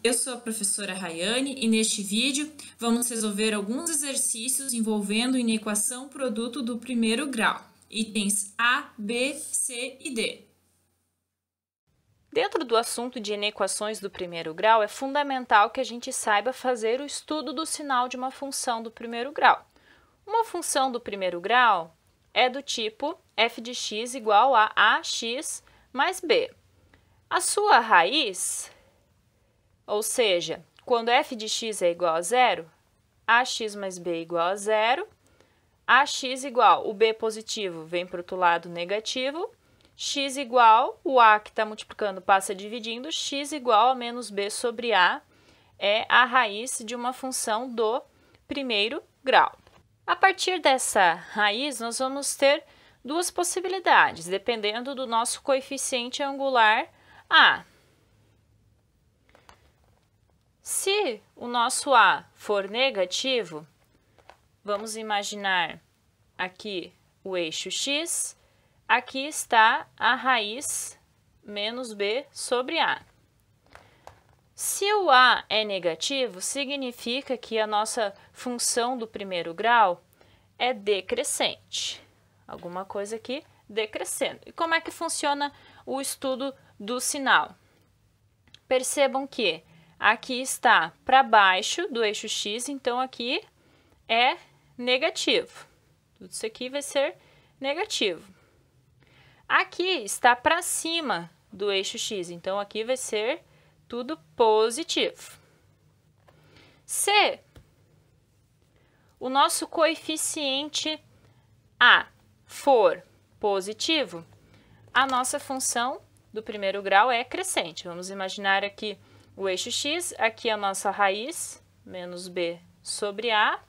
Eu sou a professora Rayane e neste vídeo vamos resolver alguns exercícios envolvendo inequação produto do primeiro grau, itens A, B, C e D. Dentro do assunto de inequações do primeiro grau, é fundamental que a gente saiba fazer o estudo do sinal de uma função do primeiro grau. Uma função do primeiro grau é do tipo f de x igual a ax mais b. A sua raiz, ou seja, quando f de x é igual a zero, ax mais b é igual a zero, ax igual, o b positivo vem para o outro lado negativo, x igual, o a que está multiplicando passa dividindo, x igual a menos b sobre a é a raiz de uma função do primeiro grau. A partir dessa raiz, nós vamos ter duas possibilidades, dependendo do nosso coeficiente angular a. Se o nosso a for negativo, vamos imaginar aqui o eixo x, aqui está a raiz menos b sobre a. Se o a é negativo, significa que a nossa função do primeiro grau é decrescente. Alguma coisa aqui decrescendo. E como é que funciona o estudo do sinal? Percebam que aqui está para baixo do eixo x, então aqui é negativo. Tudo isso aqui vai ser negativo. Aqui está para cima do eixo x, então aqui vai ser tudo positivo. Se o nosso coeficiente a for positivo, a nossa função do primeiro grau é crescente. Vamos imaginar aqui o eixo x, aqui a nossa raiz, menos b sobre a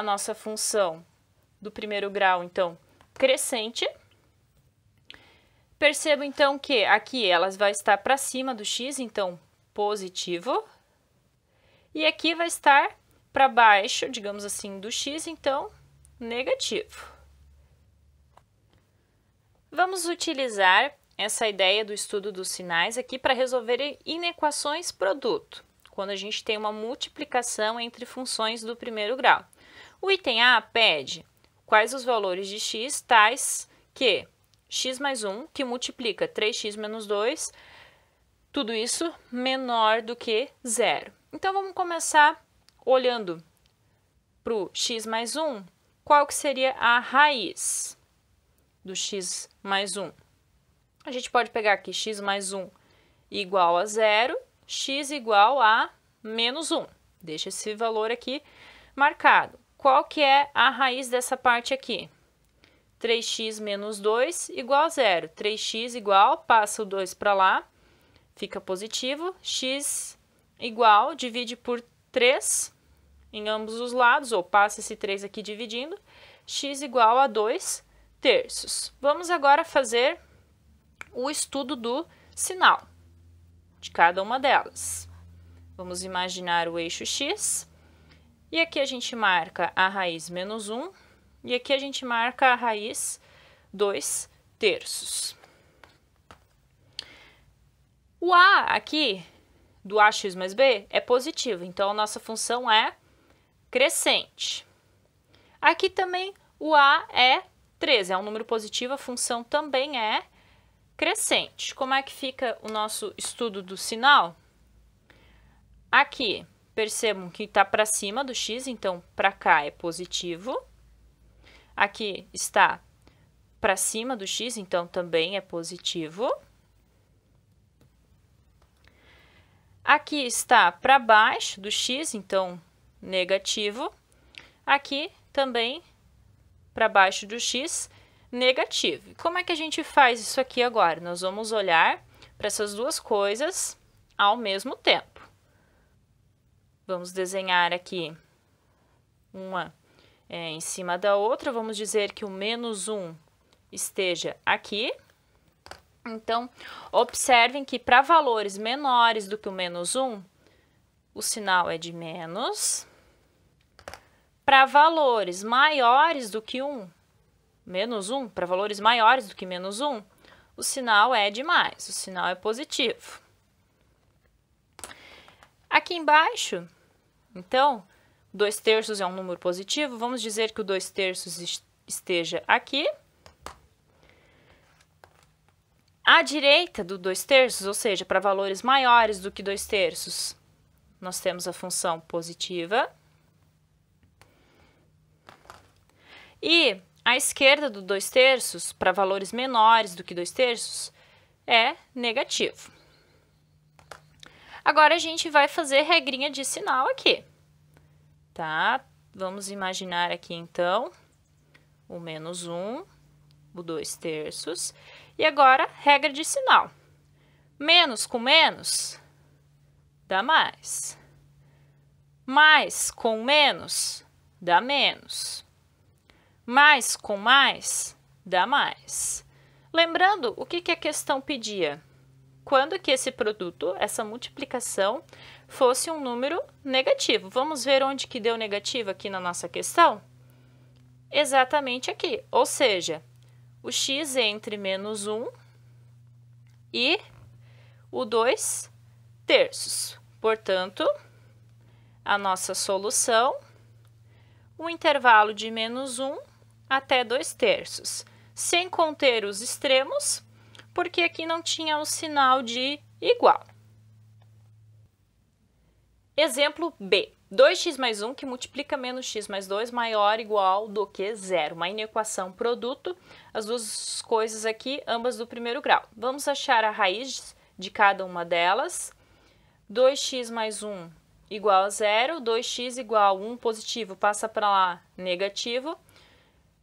nossa função do primeiro grau, então, crescente. Percebo, então, que aqui ela vai estar para cima do x, então, positivo. E aqui vai estar para baixo, digamos assim, do x, então, negativo. Vamos utilizar essa ideia do estudo dos sinais aqui para resolver inequações produto, quando a gente tem uma multiplicação entre funções do primeiro grau. O item A pede quais os valores de x tais que x mais 1, que multiplica 3x menos 2, tudo isso menor do que zero. Então, vamos começar olhando para o x mais 1, qual que seria a raiz do x mais 1? A gente pode pegar aqui x mais 1 igual a zero, x igual a menos 1. Deixa esse valor aqui marcado. Qual que é a raiz dessa parte aqui? 3x menos 2 igual a zero. 3x igual, passa o 2 para lá, fica positivo. X igual, divide por 3 em ambos os lados, ou passa esse 3 aqui dividindo. X igual a 2 terços. Vamos agora fazer o estudo do sinal de cada uma delas. Vamos imaginar o eixo x, e aqui a gente marca a raiz menos 1, e aqui a gente marca a raiz 2 terços. O a aqui, do ax mais b, é positivo, então a nossa função é crescente. Aqui também o a é 3, é um número positivo, a função também é crescente. Como é que fica o nosso estudo do sinal? Aqui, percebam que está para cima do x, então para cá é positivo. Aqui está para cima do x, então também é positivo. Aqui está para baixo do x, então negativo. Aqui também para baixo do x, negativo. Como é que a gente faz isso aqui agora? Nós vamos olhar para essas duas coisas ao mesmo tempo. Vamos desenhar aqui uma em cima da outra. Vamos dizer que o menos 1 esteja aqui. Então, observem que para valores menores do que o menos 1, o sinal é de menos. Para valores maiores do que 1, menos 1, para valores maiores do que menos 1, o sinal é de mais, o sinal é positivo. Aqui embaixo, então, 2/3 é um número positivo, vamos dizer que o 2/3 esteja aqui. À direita do 2/3, ou seja, para valores maiores do que 2/3, nós temos a função positiva. E à esquerda do 2/3, para valores menores do que 2/3, é negativo. Agora, a gente vai fazer regrinha de sinal aqui, tá? Vamos imaginar aqui, então, o -1, o 2/3, e agora, regra de sinal. Menos com menos dá mais. Mais com menos dá menos. Mais com mais dá mais. Lembrando, o que a questão pedia? Quando que esse produto, essa multiplicação, fosse um número negativo. Vamos ver onde que deu negativo aqui na nossa questão? Exatamente aqui, ou seja, o x entre -1 e o 2/3. Portanto, a nossa solução, o intervalo de -1 até 2/3, sem conter os extremos, porque aqui não tinha o sinal de igual. Exemplo B. 2x mais 1 que multiplica menos x mais 2 maior ou igual do que 0. Uma inequação produto, as duas coisas aqui, ambas do primeiro grau. Vamos achar a raiz de cada uma delas. 2x mais 1 igual a 0, 2x igual a 1 positivo passa para lá negativo.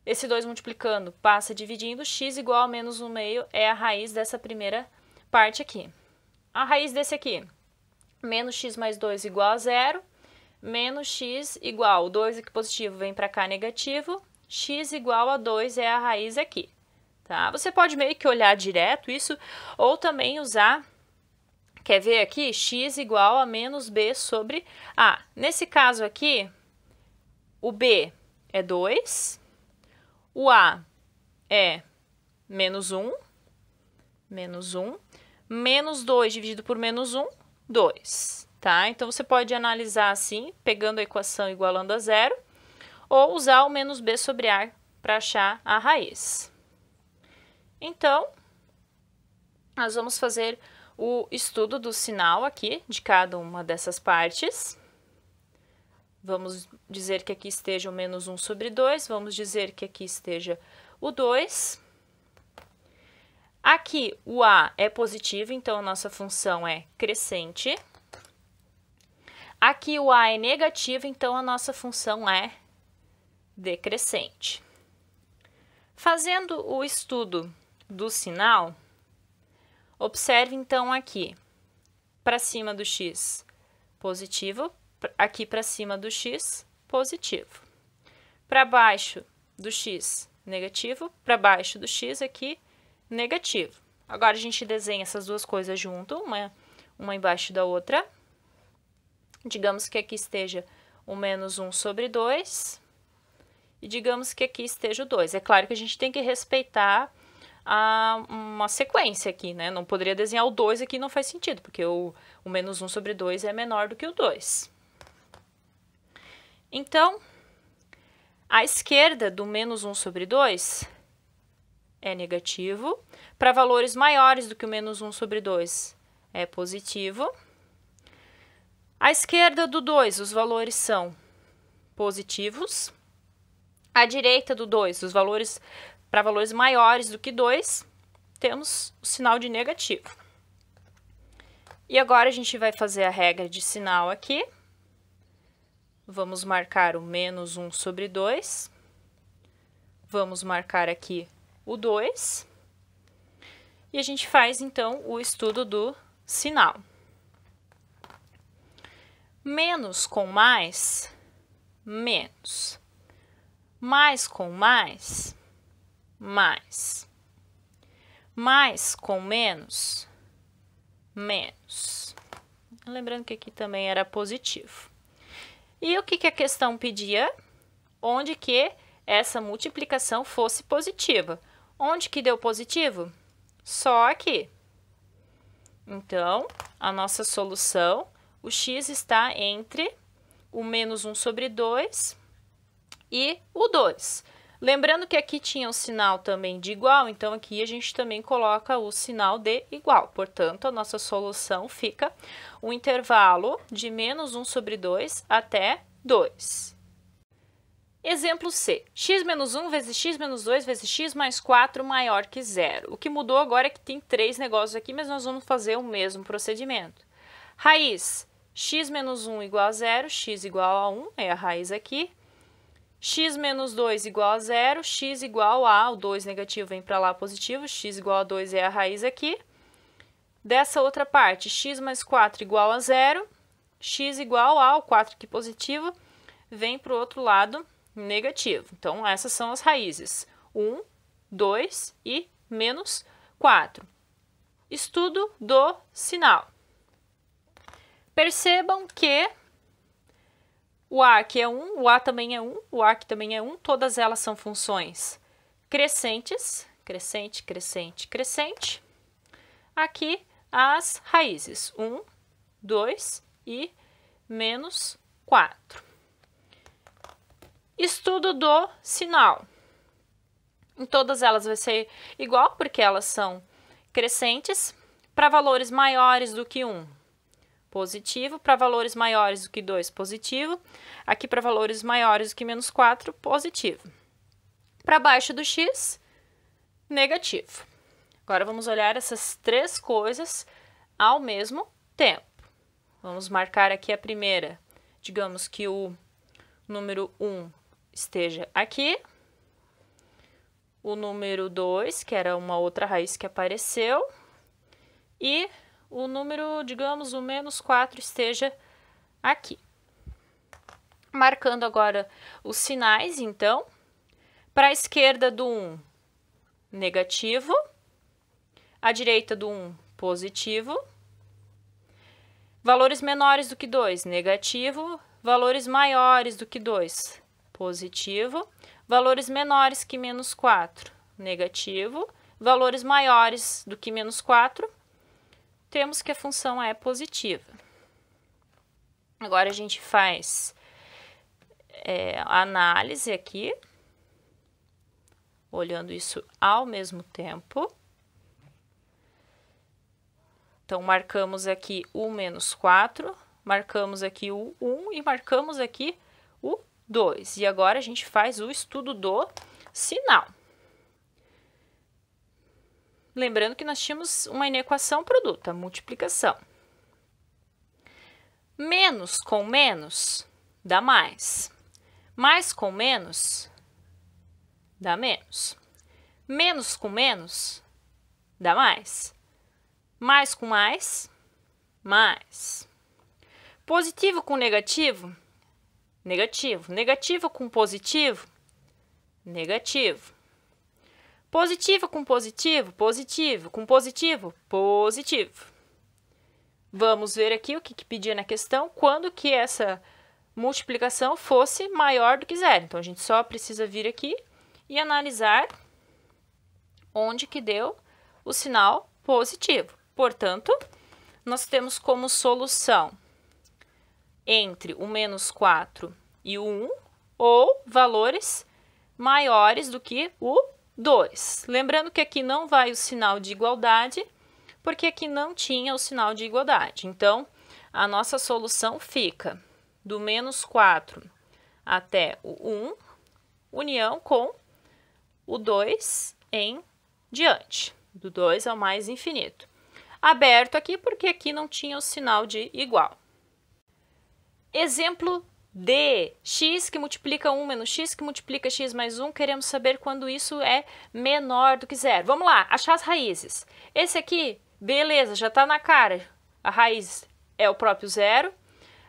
Esse 2 multiplicando passa dividindo, x igual a -1/2 é a raiz dessa primeira parte aqui. A raiz desse aqui, menos x mais 2 igual a 0, menos x igual, o 2 aqui positivo vem para cá negativo, x igual a 2 é a raiz aqui, tá? Você pode meio que olhar direto isso, ou também usar, quer ver aqui, x igual a menos b sobre a. Nesse caso aqui, o b é 2, o a é -1, menos 2 dividido por -1, 2. Tá? Então, você pode analisar assim, pegando a equação igualando a 0, ou usar o menos b sobre a para achar a raiz. Então, nós vamos fazer o estudo do sinal aqui, de cada uma dessas partes. Vamos dizer que aqui esteja o -1 sobre 2, vamos dizer que aqui esteja o 2. Aqui, o a é positivo, então a nossa função é crescente. Aqui o a é negativo, então a nossa função é decrescente. Fazendo o estudo do sinal, observe então aqui, para cima do x, positivo, aqui para cima do x, positivo. Para baixo do x, negativo, para baixo do x aqui, negativo. Agora, a gente desenha essas duas coisas junto, uma embaixo da outra. Digamos que aqui esteja o -1 sobre 2 e digamos que aqui esteja o 2. É claro que a gente tem que respeitar uma sequência aqui, né? Não poderia desenhar o 2 aqui, não faz sentido, porque o -1 sobre 2 é menor do que o 2. Então, à esquerda do -1 sobre 2 é negativo. Para valores maiores do que o -1 sobre 2 é positivo. À esquerda do 2, os valores são positivos. À direita do 2, os valores para valores maiores do que 2, temos o sinal de negativo. E agora a gente vai fazer a regra de sinal aqui. Vamos marcar o -1 sobre 2. Vamos marcar aqui o 2. E a gente faz, então, o estudo do sinal. Menos com mais, menos. Mais com mais, mais. Mais com menos, menos. Lembrando que aqui também era positivo. E o que a questão pedia? Onde que essa multiplicação fosse positiva. Onde que deu positivo? Só aqui. Então, a nossa solução, o x está entre o menos 1 sobre 2 e o 2. Lembrando que aqui tinha o sinal também de igual, então aqui a gente também coloca o sinal de igual. Portanto, a nossa solução fica um intervalo de menos 1 sobre 2 até 2. Exemplo C. X menos 1 vezes x menos 2 vezes x mais 4 maior que 0. O que mudou agora é que tem 3 negócios aqui, mas nós vamos fazer o mesmo procedimento. Raiz, x menos 1 igual a 0, x igual a 1, é a raiz aqui. X menos 2 igual a 0, x igual a, o 2 negativo vem para lá positivo, x igual a 2 é a raiz aqui. Dessa outra parte, x mais 4 igual a 0, x igual a, o 4 aqui positivo, vem para o outro lado negativo. Então, essas são as raízes, 1, 2 e menos 4. Estudo do sinal. Percebam que o A aqui é 1, o A também é 1, o A aqui também é 1, todas elas são funções crescentes, crescente, crescente, crescente. Aqui as raízes, 1, 2 e menos 4. Estudo do sinal. Em todas elas vai ser igual, porque elas são crescentes, para valores maiores do que 1. Positivo, para valores maiores do que 2, positivo. Aqui para valores maiores do que menos 4, positivo. Para baixo do x, negativo. Agora vamos olhar essas três coisas ao mesmo tempo. Vamos marcar aqui a primeira. Digamos que o número 1 esteja aqui. O número 2, que era uma outra raiz que apareceu. E o número, digamos, o menos 4 esteja aqui. Marcando agora os sinais, então, para a esquerda do 1, negativo, à direita do 1, positivo, valores menores do que 2, negativo, valores maiores do que 2, positivo, valores menores que menos 4, negativo, valores maiores do que menos 4, temos que a função é positiva. Agora a gente faz a análise aqui, olhando isso ao mesmo tempo. Então, marcamos aqui o menos 4, marcamos aqui o 1 e marcamos aqui o 2. E agora a gente faz o estudo do sinal. Lembrando que nós tínhamos uma inequação produto, a multiplicação. Menos com menos dá mais. Mais com menos dá menos. Menos com menos dá mais. Mais com mais, mais. Positivo com negativo, negativo. Negativo com positivo, negativo. Positivo com positivo, positivo. Com positivo, positivo. Vamos ver aqui o que pedia na questão, quando que essa multiplicação fosse maior do que zero. Então, a gente só precisa vir aqui e analisar onde que deu o sinal positivo. Portanto, nós temos como solução entre o menos 4 e o 1, ou valores maiores do que o 2. Lembrando que aqui não vai o sinal de igualdade, porque aqui não tinha o sinal de igualdade. Então, a nossa solução fica do menos 4 até o 1, união com o 2 em diante, do 2 ao mais infinito. Aberto aqui, porque aqui não tinha o sinal de igual. Exemplo D. X que multiplica 1 menos x que multiplica x mais 1. Queremos saber quando isso é menor do que zero. Vamos lá, achar as raízes. Esse aqui, beleza, já está na cara. A raiz é o próprio zero.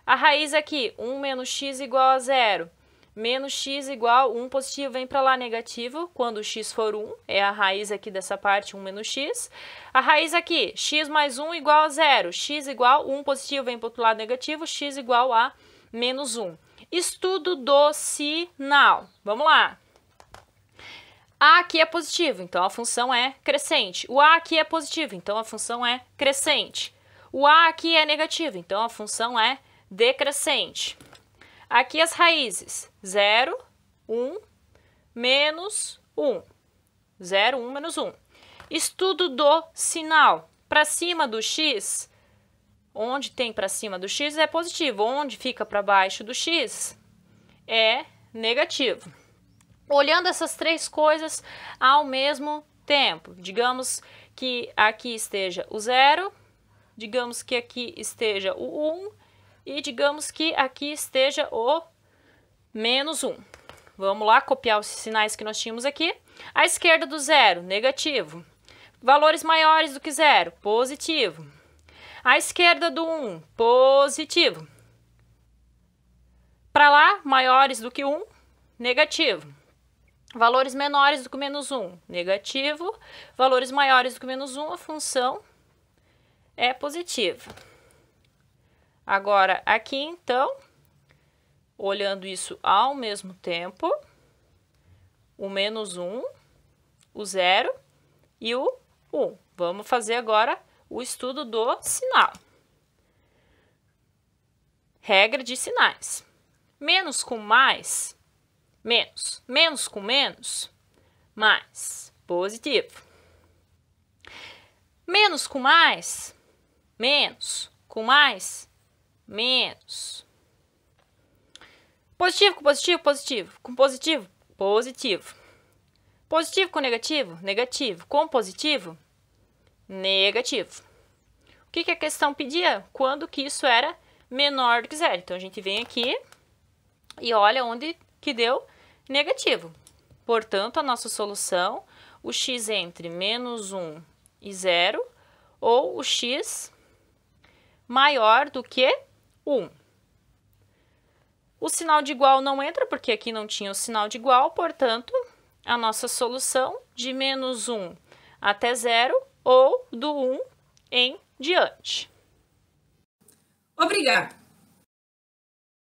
A raiz aqui, 1 menos x igual a zero. Menos x igual 1 positivo vem para lá negativo, quando o x for 1, é a raiz aqui dessa parte, 1 menos x. A raiz aqui, x mais 1 igual a 0, x igual 1 positivo vem para o outro lado negativo, x igual a menos 1. Estudo do sinal. Vamos lá. A aqui é positivo, então a função é crescente. O A aqui é positivo, então a função é crescente. O A aqui é negativo, então a função é decrescente. Aqui as raízes, 0, 1, menos 1. 0, 1, menos 1. Estudo do sinal. Para cima do x, onde tem para cima do x é positivo. Onde fica para baixo do x é negativo. Olhando essas três coisas ao mesmo tempo. Digamos que aqui esteja o 0, digamos que aqui esteja o 1 e digamos que aqui esteja o menos 1. Vamos lá copiar os sinais que nós tínhamos aqui. À esquerda do 0, negativo. Valores maiores do que 0, positivo. À esquerda do 1, positivo. Para lá, maiores do que 1, negativo. Valores menores do que menos 1, negativo. Valores maiores do que menos 1, a função é positiva. Agora, aqui então, olhando isso ao mesmo tempo, o menos 1, o 0 e o 1. Vamos fazer agora o estudo do sinal. Regra de sinais. Menos com mais, menos. Menos com menos, mais. Positivo. Menos com mais, menos. Com mais, menos. Positivo com positivo, positivo. Com positivo, positivo. Positivo com negativo, negativo. Com positivo, negativo. O que a questão pedia? Quando que isso era menor do que zero. Então, a gente vem aqui e olha onde que deu negativo. Portanto, a nossa solução, o x entre menos 1 e 0, ou o x maior do que 1. O sinal de igual não entra, porque aqui não tinha o sinal de igual, portanto, a nossa solução de menos 1 até 0, ou do 1 em diante. Obrigada!